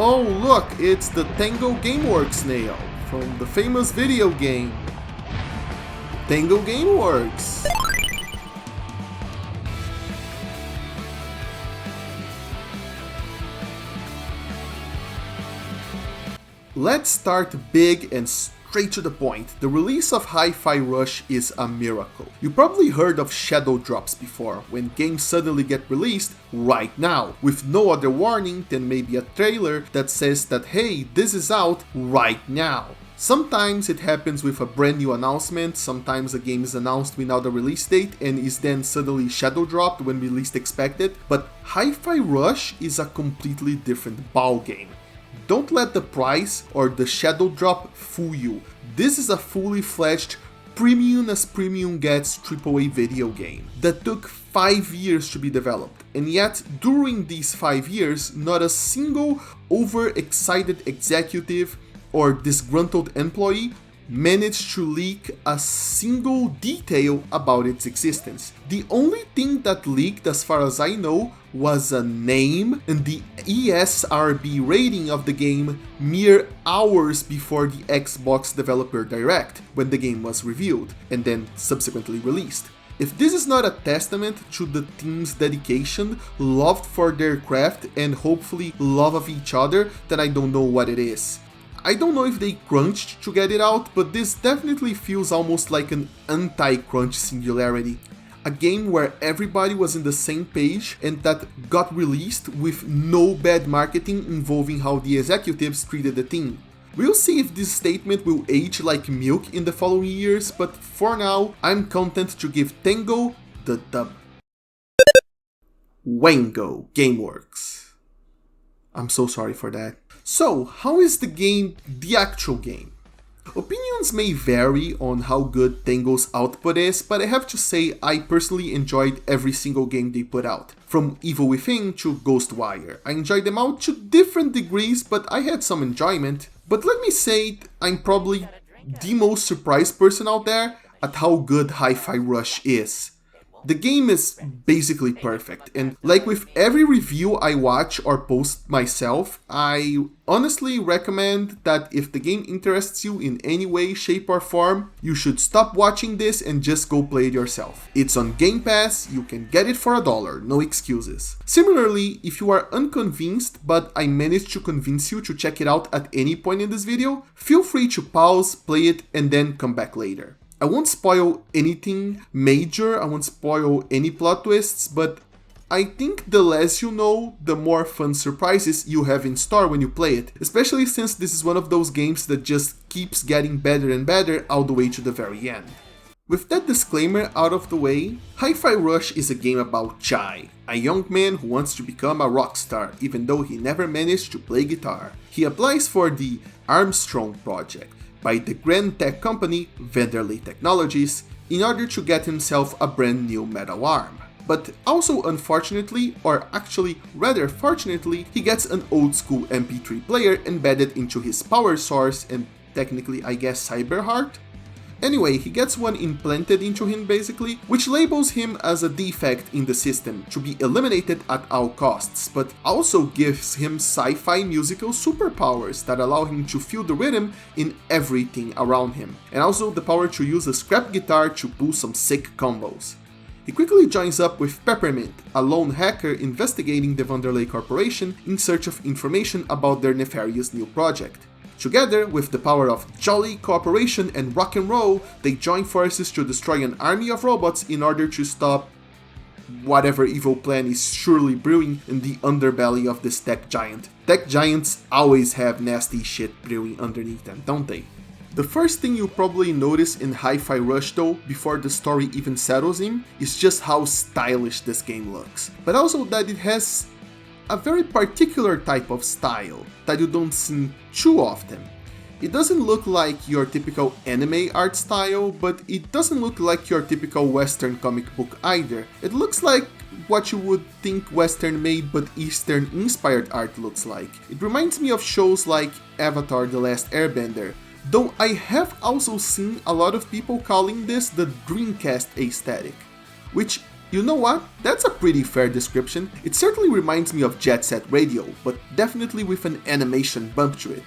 Oh look, it's the Tango Gameworks nail from the famous video game Tango Gameworks. Let's start big and straight to the point. The release of Hi-Fi Rush is a miracle. You probably heard of shadow drops before, when games suddenly get released right now, with no other warning than maybe a trailer that says that hey, this is out right now. Sometimes it happens with a brand new announcement, sometimes a game is announced without a release date and is then suddenly shadow dropped when we least expect it, but Hi-Fi Rush is a completely different ballgame. Don't let the price or the shadow drop fool you. This is a fully fledged, premium as premium gets AAA video game that took 5 years to be developed, and yet during these 5 years not a single overexcited executive or disgruntled employee managed to leak a single detail about its existence. The only thing that leaked, as far as I know, was a name and the ESRB rating of the game mere hours before the Xbox Developer Direct, when the game was revealed and then subsequently released. If this is not a testament to the team's dedication, love for their craft, and hopefully love of each other, then I don't know what it is. I don't know if they crunched to get it out, but this definitely feels almost like an anti-crunch Singularity. A game where everybody was in the same page and that got released with no bad marketing involving how the executives treated the team. We'll see if this statement will age like milk in the following years, but for now, I'm content to give Tango the dub. Wango Gameworks. I'm so sorry for that. So, how is the game, the actual game? Opinions may vary on how good Tango's output is, but I have to say I personally enjoyed every single game they put out. From Evil Within to Ghostwire. I enjoyed them out to different degrees, but I had some enjoyment. But let me say, I'm probably the most surprised person out there at how good Hi-Fi Rush is. The game is basically perfect, and like with every review I watch or post myself, I honestly recommend that if the game interests you in any way, shape or form, you should stop watching this and just go play it yourself. It's on Game Pass, you can get it for $1, no excuses. Similarly, if you are unconvinced but I managed to convince you to check it out at any point in this video, feel free to pause, play it and then come back later. I won't spoil anything major, I won't spoil any plot twists, but I think the less you know, the more fun surprises you have in store when you play it, especially since this is one of those games that just keeps getting better and better all the way to the very end. With that disclaimer out of the way, Hi-Fi Rush is a game about Chai, a young man who wants to become a rock star even though he never managed to play guitar. He applies for the Armstrong project by the grand tech company Vanderlei Technologies in order to get himself a brand new metal arm. But also unfortunately, or actually rather fortunately, he gets an old school MP3 player embedded into his power source and technically I guess cyber heart? Anyway, he gets one implanted into him basically, which labels him as a defect in the system to be eliminated at all costs, but also gives him sci-fi musical superpowers that allow him to feel the rhythm in everything around him, and also the power to use a scrap guitar to pull some sick combos. He quickly joins up with Peppermint, a lone hacker investigating the Vanderlei Corporation in search of information about their nefarious new project. Together, with the power of jolly cooperation and rock and roll, they join forces to destroy an army of robots in order to stop whatever evil plan is surely brewing in the underbelly of this tech giant. Tech giants always have nasty shit brewing underneath them, don't they? The first thing you probably notice in Hi-Fi Rush though, before the story even settles in, is just how stylish this game looks, but also that it has a very particular type of style that you don't see too often. It doesn't look like your typical anime art style, but it doesn't look like your typical Western comic book either. It looks like what you would think Western made but Eastern inspired art looks like. It reminds me of shows like Avatar: The Last Airbender, though I have also seen a lot of people calling this the Dreamcast aesthetic, which You know what? That's a pretty fair description. It certainly reminds me of Jet Set Radio, but definitely with an animation bump to it.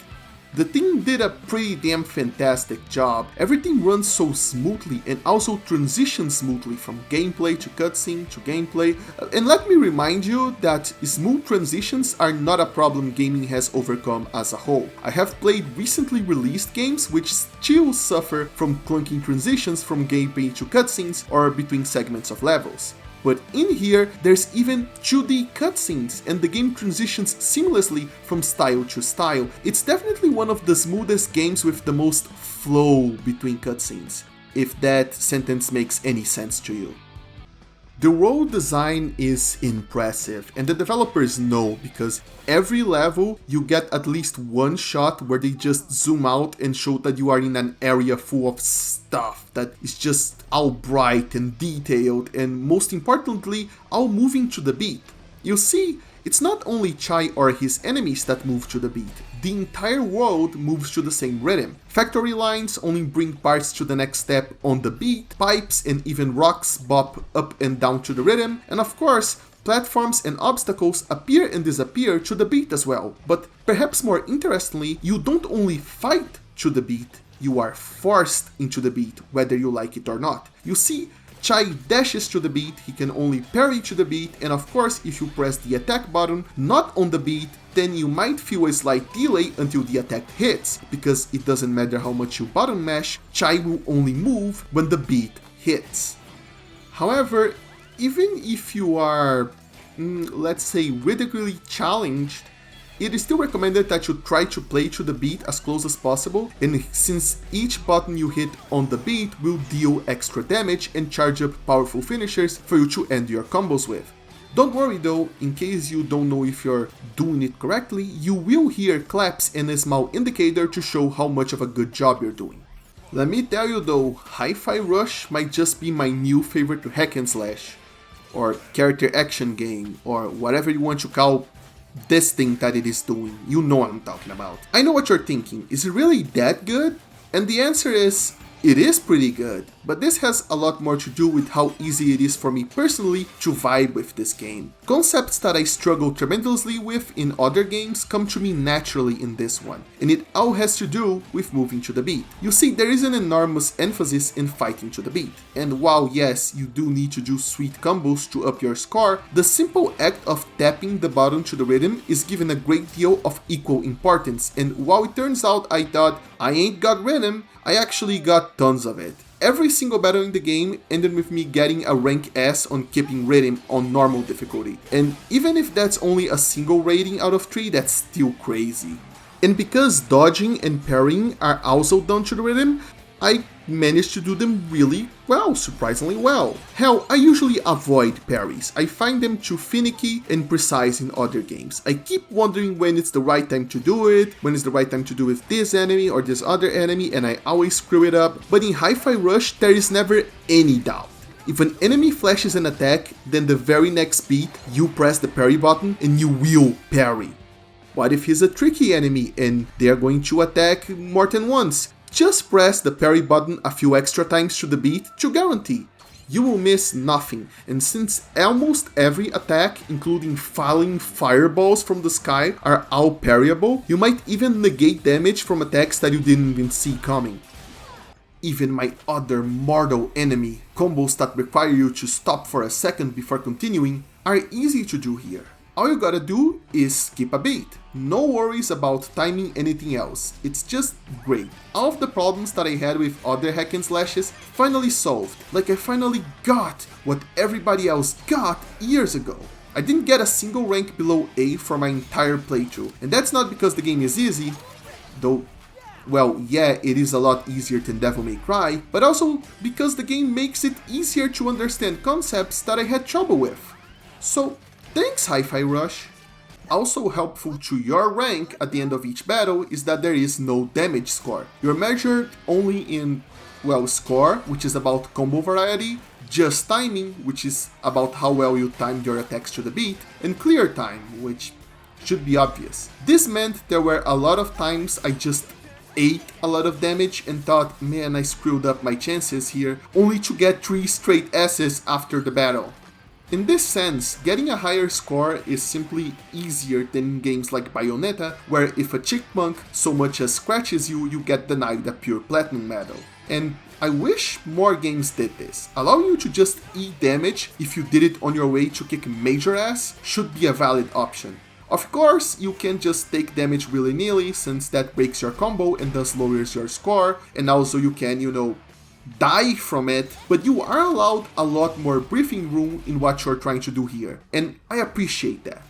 The team did a pretty damn fantastic job. Everything runs so smoothly and also transitions smoothly from gameplay to cutscene to gameplay. And let me remind you that smooth transitions are not a problem gaming has overcome as a whole. I have played recently released games which still suffer from clunking transitions from gameplay to cutscenes or between segments of levels. But in here, there's even 2D cutscenes and the game transitions seamlessly from style to style. It's definitely one of the smoothest games with the most flow between cutscenes, if that sentence makes any sense to you. The world design is impressive, and the developers know because every level you get at least one shot where they just zoom out and show that you are in an area full of stuff that is just all bright and detailed and most importantly, all moving to the beat. You see, it's not only Chai or his enemies that move to the beat, the entire world moves to the same rhythm. Factory lines only bring parts to the next step on the beat, pipes and even rocks bop up and down to the rhythm, and of course, platforms and obstacles appear and disappear to the beat as well. But perhaps more interestingly, you don't only fight to the beat, you are forced into the beat, whether you like it or not. You see, Chai dashes to the beat, he can only parry to the beat, and of course if you press the attack button not on the beat, then you might feel a slight delay until the attack hits, because it doesn't matter how much you button mash, Chai will only move when the beat hits. However, even if you are, let's say, ridiculously challenged, it is still recommended that you try to play to the beat as close as possible, and since each button you hit on the beat will deal extra damage and charge up powerful finishers for you to end your combos with. Don't worry though, in case you don't know if you're doing it correctly, you will hear claps and a small indicator to show how much of a good job you're doing. Let me tell you though, Hi-Fi Rush might just be my new favorite hack and slash, or character action game, or whatever you want to call this thing that it is doing. You know what I'm talking about. I know what you're thinking, is it really that good? And the answer is, it is pretty good, but this has a lot more to do with how easy it is for me personally to vibe with this game. Concepts that I struggle tremendously with in other games come to me naturally in this one, and it all has to do with moving to the beat. You see, there is an enormous emphasis in fighting to the beat, and while yes, you do need to do sweet combos to up your score, the simple act of tapping the button to the rhythm is given a great deal of equal importance, and while it turns out I thought I ain't got rhythm, I actually got tons of it. Every single battle in the game ended with me getting a rank S on keeping rhythm on normal difficulty. And even if that's only a single rating out of 3, that's still crazy. And because dodging and parrying are also done to the rhythm, I managed to do them really well, surprisingly well. Hell, I usually avoid parries. I find them too finicky and precise in other games. I keep wondering when it's the right time to do it, when it's the right time to do with this enemy or this other enemy, and I always screw it up. But in Hi-Fi Rush, there is never any doubt. If an enemy flashes an attack, then the very next beat, you press the parry button and you will parry. What if he's a tricky enemy and they are going to attack more than once? Just press the parry button a few extra times to the beat to guarantee. You will miss nothing, and since almost every attack, including falling fireballs from the sky, are all parryable, you might even negate damage from attacks that you didn't even see coming. Even my other mortal enemy, combos that require you to stop for a second before continuing, are easy to do here. All you gotta do is skip a beat. No worries about timing anything else, it's just great. All of the problems that I had with other hack and slashes finally solved, like I finally got what everybody else got years ago. I didn't get a single rank below A for my entire playthrough, and that's not because the game is easy, though, well, yeah, it is a lot easier than Devil May Cry, but also because the game makes it easier to understand concepts that I had trouble with. So, thanks Hi-Fi Rush! Also helpful to your rank at the end of each battle is that there is no damage score. You're measured only in, well, score, which is about combo variety, just timing, which is about how well you timed your attacks to the beat, and clear time, which should be obvious. This meant there were a lot of times I just ate a lot of damage and thought, man, I screwed up my chances here, only to get 3 straight S's after the battle. In this sense, getting a higher score is simply easier than in games like Bayonetta, where if a chickmunk so much as scratches you, you get denied a pure platinum medal. And I wish more games did this. Allowing you to just eat damage if you did it on your way to kick major ass should be a valid option. Of course, you can't just take damage willy-nilly, since that breaks your combo and thus lowers your score, and also you can, die from it, but you are allowed a lot more breathing room in what you're trying to do here, and I appreciate that.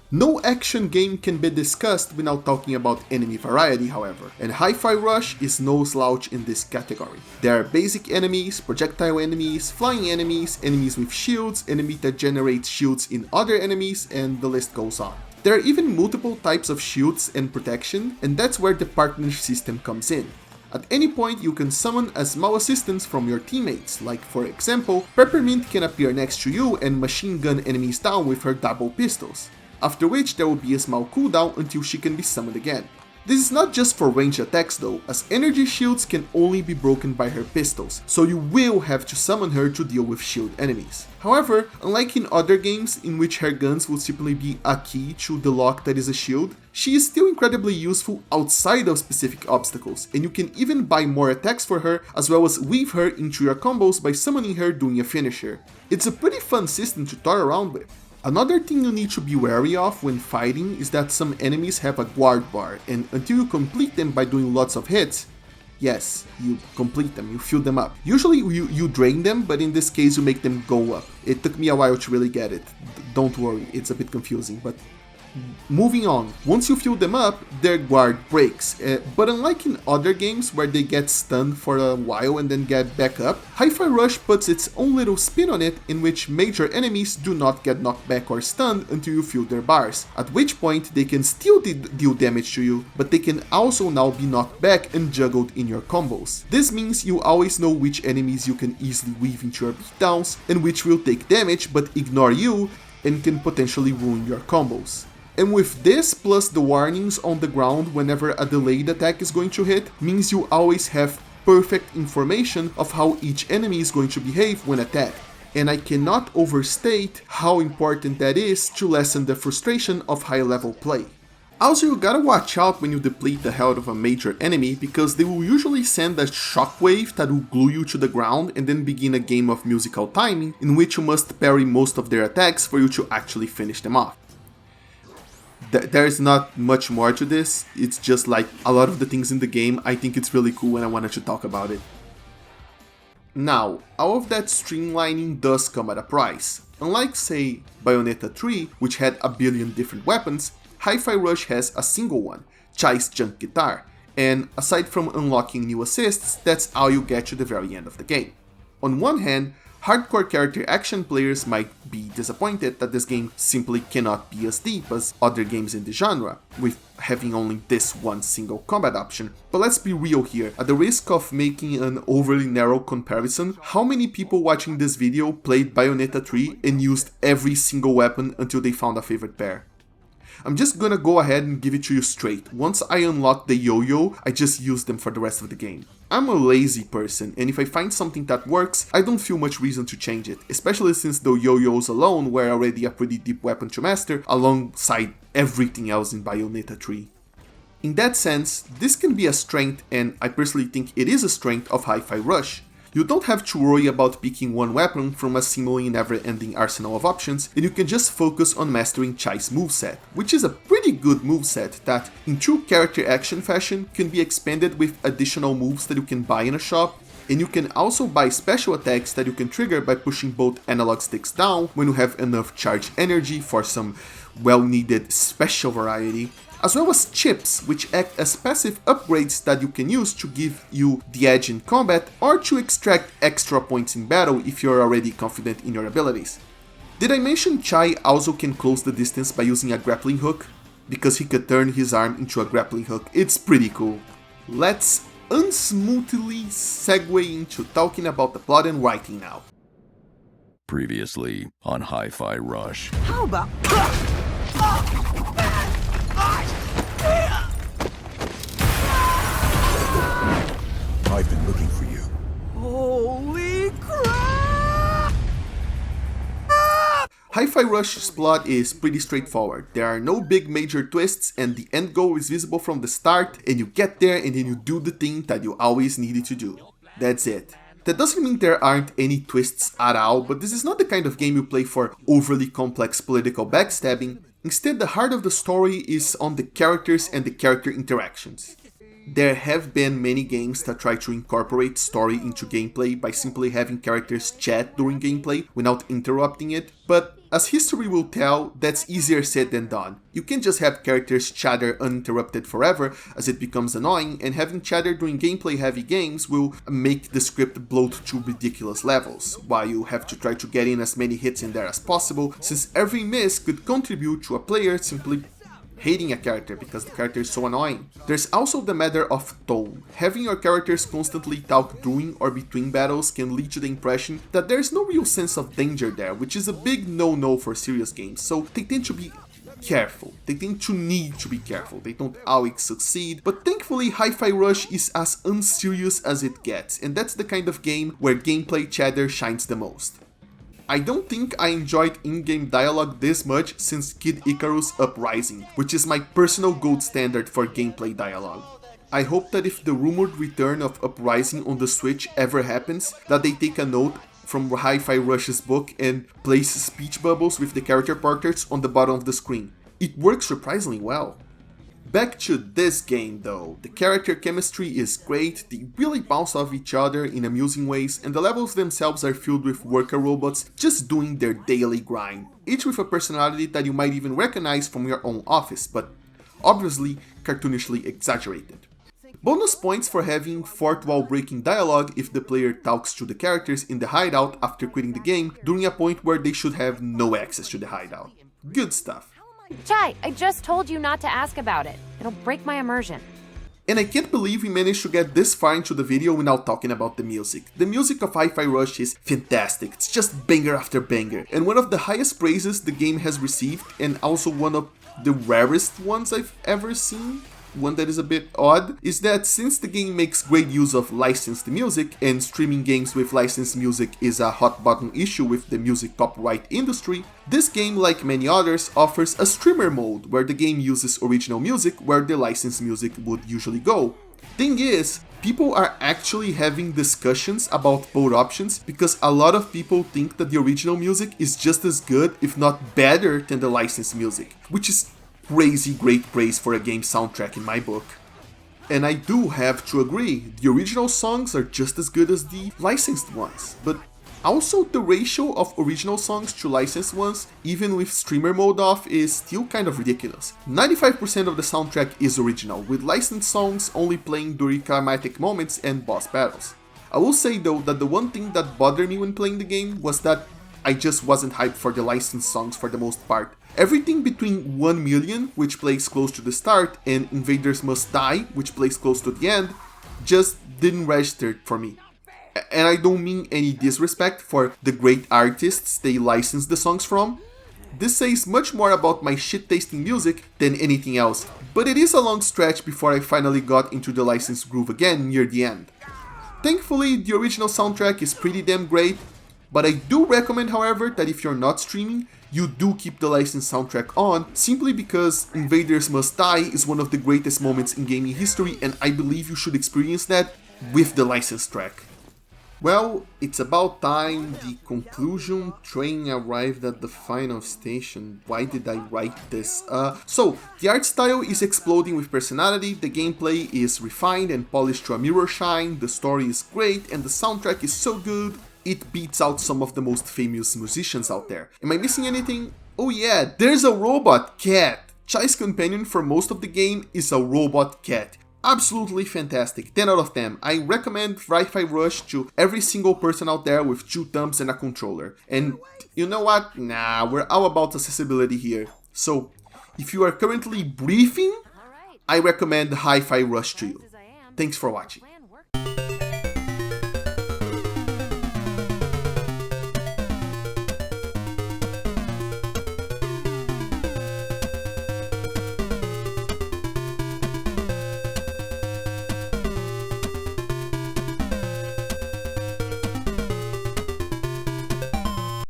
No action game can be discussed without talking about enemy variety, however, and Hi-Fi Rush is no slouch in this category. There are basic enemies, projectile enemies, flying enemies, enemies with shields, enemies that generate shields in other enemies, and the list goes on. There are even multiple types of shields and protection, and that's where the partner system comes in. At any point, you can summon a small assistance from your teammates, like for example, Peppermint can appear next to you and machine gun enemies down with her double pistols, after which there will be a small cooldown until she can be summoned again. This is not just for range attacks though, as energy shields can only be broken by her pistols, so you will have to summon her to deal with shield enemies. However, unlike in other games in which her guns will simply be a key to the lock that is a shield, she is still incredibly useful outside of specific obstacles, and you can even buy more attacks for her as well as weave her into your combos by summoning her doing a finisher. It's a pretty fun system to toy around with. Another thing you need to be wary of when fighting is that some enemies have a guard bar, and until you complete them by doing lots of hits, yes, you complete them, you fill them up. Usually you drain them, but in this case you make them go up. It took me a while to really get it. Don't worry, it's a bit confusing, but moving on. Once you fill them up, their guard breaks, but unlike in other games where they get stunned for a while and then get back up, Hi-Fi Rush puts its own little spin on it, in which major enemies do not get knocked back or stunned until you fill their bars, at which point they can still deal damage to you, but they can also now be knocked back and juggled in your combos. This means you always know which enemies you can easily weave into your beatdowns and which will take damage but ignore you and can potentially ruin your combos. And with this plus the warnings on the ground whenever a delayed attack is going to hit, means you always have perfect information of how each enemy is going to behave when attacked. And I cannot overstate how important that is to lessen the frustration of high level play. Also, you gotta watch out when you deplete the health of a major enemy, because they will usually send a shockwave that will glue you to the ground and then begin a game of musical timing in which you must parry most of their attacks for you to actually finish them off. There is not much more to this, it's just like a lot of the things in the game. I think it's really cool and I wanted to talk about it. Now, all of that streamlining does come at a price. Unlike, say, Bayonetta 3, which had a billion different weapons, Hi-Fi Rush has a single one, Chai's junk guitar, and aside from unlocking new assists, that's all you get to the very end of the game. On one hand, hardcore character action players might be disappointed that this game simply cannot be as deep as other games in the genre, with having only this one single combat option. But let's be real here, at the risk of making an overly narrow comparison, how many people watching this video played Bayonetta 3 and used every single weapon until they found a favorite pair? I'm just gonna go ahead and give it to you straight. Once I unlock the yo-yo, I just use them for the rest of the game. I'm a lazy person, and if I find something that works, I don't feel much reason to change it, especially since the yo-yos alone were already a pretty deep weapon to master, alongside everything else in Bayonetta 3. In that sense, this can be a strength, and I personally think it is a strength of Hi-Fi Rush. You don't have to worry about picking one weapon from a seemingly never-ending arsenal of options, and you can just focus on mastering Chai's moveset, which is a pretty good moveset that, in true character action fashion, can be expanded with additional moves that you can buy in a shop, and you can also buy special attacks that you can trigger by pushing both analog sticks down when you have enough charge energy for some well-needed special variety, as well as chips, which act as passive upgrades that you can use to give you the edge in combat or to extract extra points in battle if you're already confident in your abilities. Did I mention Chai also can close the distance by using a grappling hook? Because he could turn his arm into a grappling hook. It's pretty cool. Let's unsmoothly segue into talking about the plot and writing now. Previously on Hi-Fi Rush. How about... I've been looking for you. Holy crap! Hi-Fi Rush's plot is pretty straightforward. There are no big major twists and the end goal is visible from the start and you get there and then you do the thing that you always needed to do. That's it. That doesn't mean there aren't any twists at all, but this is not the kind of game you play for overly complex political backstabbing. Instead, the heart of the story is on the characters and the character interactions. There have been many games that try to incorporate story into gameplay by simply having characters chat during gameplay without interrupting it, but as history will tell, that's easier said than done. You can't just have characters chatter uninterrupted forever, as it becomes annoying, and having chatter during gameplay-heavy games will make the script bloat to ridiculous levels, while you have to try to get in as many hits in there as possible, since every miss could contribute to a player simply hating a character because the character is so annoying. There's also the matter of tone. Having your characters constantly talk during or between battles can lead to the impression that there's no real sense of danger there, which is a big no-no for serious games, so they tend to be careful. They tend to need to be careful. They don't always succeed, but thankfully Hi-Fi Rush is as unserious as it gets, and that's the kind of game where gameplay chatter shines the most. I don't think I enjoyed in-game dialogue this much since Kid Icarus Uprising, which is my personal gold standard for gameplay dialogue. I hope that if the rumored return of Uprising on the Switch ever happens, that they take a note from Hi-Fi Rush's book and place speech bubbles with the character portraits on the bottom of the screen. It works surprisingly well. Back to this game though, the character chemistry is great, they really bounce off each other in amusing ways, and the levels themselves are filled with worker robots just doing their daily grind, each with a personality that you might even recognize from your own office, but obviously cartoonishly exaggerated. Bonus points for having fourth wall breaking dialogue if the player talks to the characters in the hideout after quitting the game during a point where they should have no access to the hideout. Good stuff. Chai, I just told you not to ask about it. It'll break my immersion. And I can't believe we managed to get this far into the video without talking about the music. The music of Hi-Fi Rush is fantastic, it's just banger after banger, and one of the highest praises the game has received, and also one of the rarest ones I've ever seen. One that is a bit odd is that since the game makes great use of licensed music, and streaming games with licensed music is a hot button issue with the music copyright industry, this game, like many others, offers a streamer mode where the game uses original music where the licensed music would usually go. Thing is, people are actually having discussions about both options because a lot of people think that the original music is just as good, if not better, than the licensed music, which is crazy great praise for a game soundtrack in my book. And I do have to agree, the original songs are just as good as the licensed ones, but also the ratio of original songs to licensed ones, even with streamer mode off, is still kind of ridiculous. 95% of the soundtrack is original, with licensed songs only playing during climatic moments and boss battles. I will say though that the one thing that bothered me when playing the game was that I just wasn't hyped for the licensed songs for the most part. Everything between 1 Million, which plays close to the start, and Invaders Must Die, which plays close to the end, just didn't register for me. And I don't mean any disrespect for the great artists they license the songs from. This says much more about my shit-tasting music than anything else, but it is a long stretch before I finally got into the licensed groove again near the end. Thankfully, the original soundtrack is pretty damn great, but I do recommend, however, that if you're not streaming, you do keep the licensed soundtrack on, simply because Invaders Must Die is one of the greatest moments in gaming history, and I believe you should experience that with the licensed track. Well, it's about time. The conclusion train arrived at the final station. Why did I write this? So, the art style is exploding with personality, the gameplay is refined and polished to a mirror shine, the story is great, and the soundtrack is so good, it beats out some of the most famous musicians out there. Am I missing anything? Oh yeah, there's a robot cat! Chai's companion for most of the game is a robot cat. Absolutely fantastic, 10 out of 10. I recommend Hi-Fi Rush to every single person out there with 2 thumbs and a controller. And you know what? Nah, we're all about accessibility here. So, if you are currently briefing, I recommend Hi-Fi Rush to you. Thanks for watching.